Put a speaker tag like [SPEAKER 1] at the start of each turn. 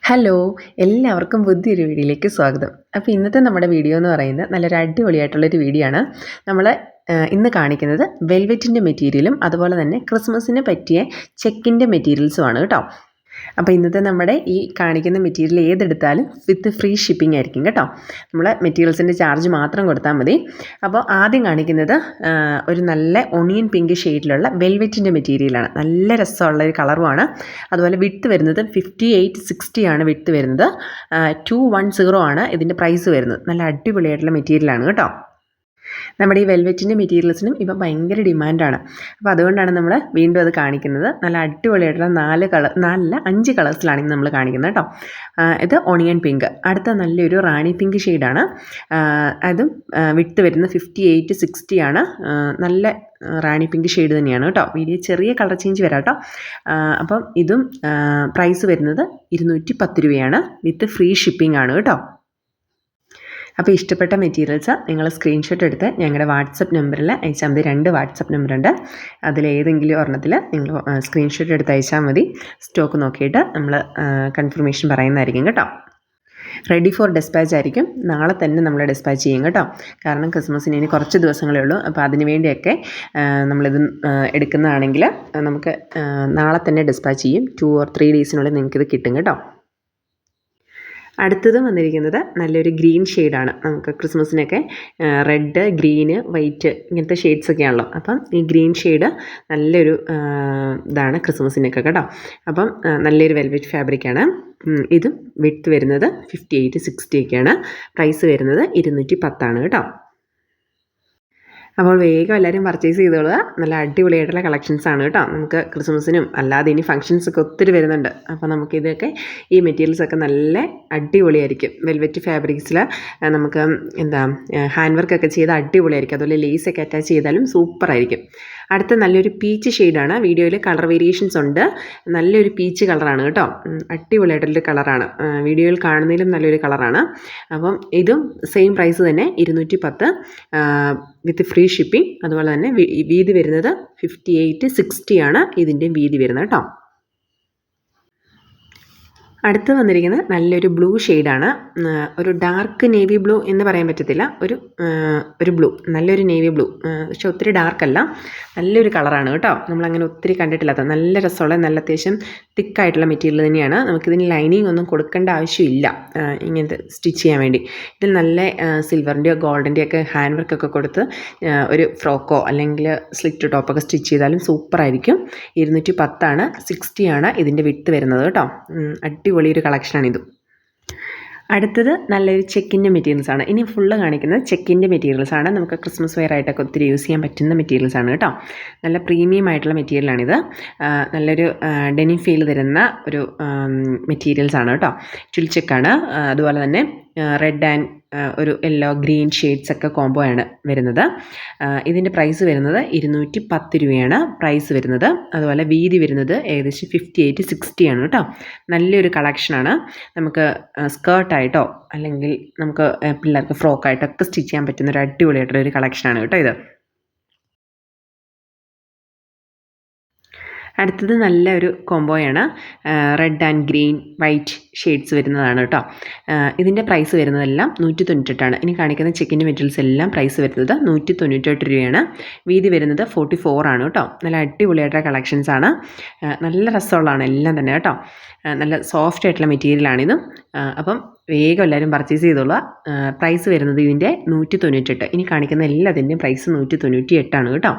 [SPEAKER 1] Hello, എല്ലാവർക്കും പുതിയൊരു വീഡിയോയിലേക്ക് സ്വാഗതം. അപ്പോൾ ഇന്നത്തെ നമ്മുടെ വീഡിയോ എന്ന് പറയുന്നത് നല്ലൊരു അടിപൊളിയായിട്ടുള്ളൊരു വീഡിയോ ആണ്. നമ്മൾ ഇന്ന് കാണിക്കുന്നത് വെൽവെറ്റിൻ്റെ മെറ്റീരിയലും അതുപോലെ തന്നെ ക്രിസ്മസിന് പറ്റിയ ചെക്കിൻ്റെ മെറ്റീരിയൽസുമാണ് കേട്ടോ. അപ്പോൾ ഇന്നത്തെ നമ്മുടെ ഈ കാണിക്കുന്ന മെറ്റീരിയൽ ഏതെടുത്താലും വിത്ത് ഫ്രീ ഷിപ്പിംഗ് ആയിരിക്കും കേട്ടോ. നമ്മൾ മെറ്റീരിയൽസിൻ്റെ ചാർജ് മാത്രം കൊടുത്താൽ മതി. അപ്പോൾ ആദ്യം കാണിക്കുന്നത് ഒരു നല്ല ഒണിയൻ പിങ്ക് ഷെയ്ഡിലുള്ള വെൽവെറ്റിൻ്റെ മെറ്റീരിയലാണ്. നല്ല രസമുള്ളൊരു കളറുമാണ്. അതുപോലെ വിഡ്ത്ത് വരുന്നത് 58-60 ആണ് വിഡ്ത്ത് വരുന്നത്. 210 ആണ് ഇതിൻ്റെ പ്രൈസ് വരുന്നത്. നല്ല അടിപൊളിയായിട്ടുള്ള മെറ്റീരിയലാണ് കേട്ടോ. നമ്മുടെ ഈ വെൽവെറ്റിൻ്റെ മെറ്റീരിയൽസിനും ഇപ്പം ഭയങ്കര ഡിമാൻഡാണ്. അപ്പോൾ അതുകൊണ്ടാണ് നമ്മൾ വീണ്ടും അത് കാണിക്കുന്നത്. നല്ല അടിപൊളിയായിട്ടുള്ള 5 കളേഴ്സിലാണ് ഇന്ന് നമ്മൾ കാണിക്കുന്നത് കേട്ടോ. ഇത് ഓണിയൻ പിങ്ക്. അടുത്ത നല്ലൊരു റാണി പിങ്ക് ഷെയ്ഡാണ്. അതും വിഡ്ത്ത് വരുന്നത് 58-60 ആണ്. നല്ല റാണി പിങ്ക് ഷെയ്ഡ് തന്നെയാണ് കേട്ടോ. വീഡിയോ ചെറിയ കളർ ചേഞ്ച് വരാം കേട്ടോ. അപ്പം ഇതും പ്രൈസ് വരുന്നത് 210 രൂപയാണ്. വിത്ത് ഫ്രീ ഷിപ്പിംഗ് ആണ് കേട്ടോ. അപ്പോൾ ഇഷ്ടപ്പെട്ട മെറ്റീരിയൽസ് നിങ്ങൾ സ്ക്രീൻഷോട്ട് എടുത്ത് ഞങ്ങളുടെ വാട്സപ്പ് നമ്പറിൽ അയച്ചാൽ മതി. 2 വാട്സപ്പ് നമ്പറുണ്ട്. അതിലേതെങ്കിലും ഒരെണ്ണത്തിൽ നിങ്ങൾ സ്ക്രീൻഷോട്ട് എടുത്ത് അയച്ചാൽ മതി. സ്റ്റോക്ക് നോക്കിയിട്ട് നമ്മൾ കൺഫർമേഷൻ പറയുന്നതായിരിക്കും കേട്ടോ. റെഡി ഫോർ ഡെസ്പാച്ച് ആയിരിക്കും. നാളെ തന്നെ നമ്മൾ ഡെസ്പാച്ച് ചെയ്യും കേട്ടോ. കാരണം ക്രിസ്മസിന് ഇനി കുറച്ച് ദിവസങ്ങളേ ഉള്ളൂ. അപ്പോൾ അതിന് വേണ്ടിയൊക്കെ നമ്മളിത് എടുക്കുന്നതാണെങ്കിൽ നമുക്ക് നാളെ തന്നെ ഡെസ്പാച്ച് ചെയ്യും. 2 or 3 ഡേയ്സിനുള്ളിൽ നിങ്ങൾക്കിത് കിട്ടും കേട്ടോ. അടുത്തത് വന്നിരിക്കുന്നത് നല്ലൊരു ഗ്രീൻ ഷെയ്ഡാണ്. നമുക്ക് ക്രിസ്മസിനൊക്കെ റെഡ്, ഗ്രീന്, വൈറ്റ് ഇങ്ങനത്തെ ഷെയ്ഡ്സൊക്കെ ആണല്ലോ. അപ്പം ഈ ഗ്രീൻ ഷെയ്ഡ് നല്ലൊരു ഇതാണ് ക്രിസ്മസിനൊക്കെ കേട്ടോ. അപ്പം നല്ലൊരു വെൽവെറ്റ് ഫാബ്രിക്കാണ്. ഇതും വിഡ്ത്ത് വരുന്നത് 58-60 ഒക്കെയാണ്. പ്രൈസ് വരുന്നത് 210 ആണ് കേട്ടോ. അപ്പോൾ വേഗം എല്ലാവരും പർച്ചേസ് ചെയ്തോളുക. നല്ല അടിപൊളിയായിട്ടുള്ള കളക്ഷൻസ് ആണ് കേട്ടോ. നമുക്ക് ക്രിസ്മസിനും അല്ലാതെ ഇനി ഫംഗ്ഷൻസൊക്കെ ഒത്തിരി വരുന്നുണ്ട്. അപ്പോൾ നമുക്കിതൊക്കെ ഈ മെറ്റീരിയൽസൊക്കെ നല്ല അടിപൊളിയായിരിക്കും. വെൽവെറ്റ് ഫാബ്രിക്സിൽ നമുക്ക് ഹാൻഡ് വർക്കൊക്കെ ചെയ്ത് അടിപൊളിയായിരിക്കും. അതുപോലെ ലേസൊക്കെ അറ്റാച്ച് ചെയ്താലും സൂപ്പറായിരിക്കും. അടുത്ത നല്ലൊരു പീച്ച് ഷെയ്ഡാണ്. വീഡിയോയിൽ കളർ വേരിയേഷൻസ് ഉണ്ട്. നല്ലൊരു പീച്ച് കളറാണ് കേട്ടോ. അടിപൊളിയായിട്ടുള്ളൊരു കളറാണ്. വീഡിയോയിൽ കാണുന്നതിലും നല്ലൊരു കളറാണ്. അപ്പം ഇതും സെയിം പ്രൈസ് തന്നെ 210 വിത്ത് ഫ്രീ ഷിപ്പിംഗ്. അതുപോലെ തന്നെ വീതി വരുന്നത് 58-60 ആണ് ഇതിൻ്റെ വീതി വരുന്നത് കേട്ടോ. അടുത്ത് വന്നിരിക്കുന്നത് നല്ലൊരു ബ്ലൂ ഷെയ്ഡാണ്. ഒരു ഡാർക്ക് നേവി ബ്ലൂ എന്ന് പറയാൻ പറ്റത്തില്ല. ഒരു ബ്ലൂ, നല്ലൊരു നേവി ബ്ലൂ. പക്ഷെ ഒത്തിരി ഡാർക്കല്ല, നല്ലൊരു കളറാണ് കേട്ടോ. നമ്മളങ്ങനെ ഒത്തിരി കണ്ടിട്ടില്ലാത്ത നല്ല രസമുള്ള നല്ല അത്യാവശ്യം തിക്കായിട്ടുള്ള മെറ്റീരിയൽ തന്നെയാണ്. നമുക്കിതിന് ലൈനിങ് ഒന്നും കൊടുക്കേണ്ട ആവശ്യമില്ല ഇങ്ങനത്തെ സ്റ്റിച്ച് ചെയ്യാൻ വേണ്ടി. ഇതിൽ നല്ല സിൽവറിൻ്റെയോ ഗോൾഡിൻ്റെയോ ഒക്കെ ഹാൻഡ് വർക്കൊക്കെ കൊടുത്ത് ഒരു ഫ്രോക്കോ അല്ലെങ്കിൽ സ്ലിറ്റ് ടോപ്പൊക്കെ സ്റ്റിച്ച് ചെയ്താലും സൂപ്പറായിരിക്കും. 210 ആണ്. 60 ആണ് ഇതിൻ്റെ വിഡ്ത്ത് വരുന്നത് കേട്ടോ. അടിപൊളിയൊരു കളക്ഷനാണിത്. അടുത്തത് നല്ലൊരു ചെക്കിൻ്റെ മെറ്റീരിയൽസാണ്. ഇനി ഫുള്ള് കാണിക്കുന്നത് ചെക്കിൻ്റെ മെറ്റീരിയൽസാണ്. നമുക്ക് ക്രിസ്മസ് വെയർ ആയിട്ടൊക്കെ ഒത്തിരി യൂസ് ചെയ്യാൻ പറ്റുന്ന മെറ്റീരിയൽസാണ് കേട്ടോ. നല്ല പ്രീമിയം ആയിട്ടുള്ള മെറ്റീരിയലാണിത്. നല്ലൊരു ഡെനിം ഫീൽ തരുന്ന ഒരു മെറ്റീരിയൽസാണ് കേട്ടോ. ചുൽ ചെക്കാണ്. അതുപോലെ തന്നെ റെഡ് ആൻഡ് ഒരു യെല്ലോ ഗ്രീൻ ഷെയ്ഡ്സൊക്കെ കോംബോ ആണ് വരുന്നത്. ഇതിൻ്റെ പ്രൈസ് വരുന്നത് 210 രൂപയാണ് പ്രൈസ് വരുന്നത്. അതുപോലെ വീതി വരുന്നത് ഏകദേശം 58-60 ആണ് കേട്ടോ. നല്ലൊരു കളക്ഷനാണ്. നമുക്ക് സ്കേർട്ടായിട്ടോ അല്ലെങ്കിൽ നമുക്ക് പിള്ളേർക്ക് ഫ്രോക്കായിട്ടൊക്കെ സ്റ്റിച്ച് ചെയ്യാൻ പറ്റുന്ന ഒരു അടിപൊളിയായിട്ടുള്ളൊരു കളക്ഷനാണ് കേട്ടോ ഇത്. അടുത്തത് നല്ലൊരു കോംബോയാണ്. Red and green white shades വരുന്നതാണ് കേട്ടോ. ഇതിൻ്റെ പ്രൈസ് വരുന്നതെല്ലാം 198 ആണ്. ഇനി കാണിക്കുന്ന ചെക്കിൻ്റെ മെറ്റീരിയൽസ് എല്ലാം പ്രൈസ് വരുന്നത് 198 രൂപയാണ്. വീതി വരുന്നത് 44 ആണ് കേട്ടോ. നല്ല അടിപൊളിയായിട്ടുള്ള കളക്ഷൻസാണ്. നല്ല രസമുള്ളതാണ് എല്ലാം തന്നെ കേട്ടോ. നല്ല സോഫ്റ്റ് ആയിട്ടുള്ള മെറ്റീരിയലാണിതും. അപ്പം വേഗം എല്ലാവരും പർച്ചേസ് ചെയ്തോളുക. പ്രൈസ് വരുന്നത് ഇതിൻ്റെ 198. ഇനി കാണിക്കുന്ന എല്ലാത്തിൻ്റെയും പ്രൈസ് 198 ആണ് കേട്ടോ.